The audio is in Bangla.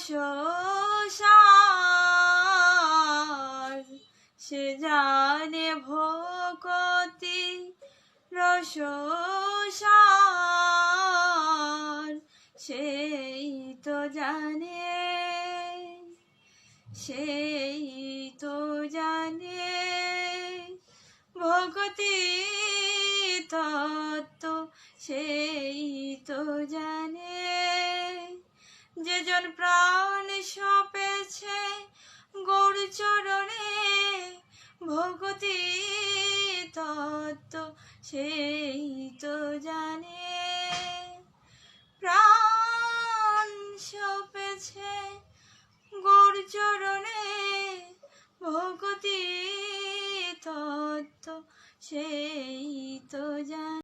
সার, সে জানে ভকতি রস সার, সেই তো জানে, সেই তো জানে ভকতি তত্ত্ব, সেই তো জানে। যেজন প্রাণ সপেছে গৌর চরণে ভকতি তত্ত্ব, সেই তো জানে।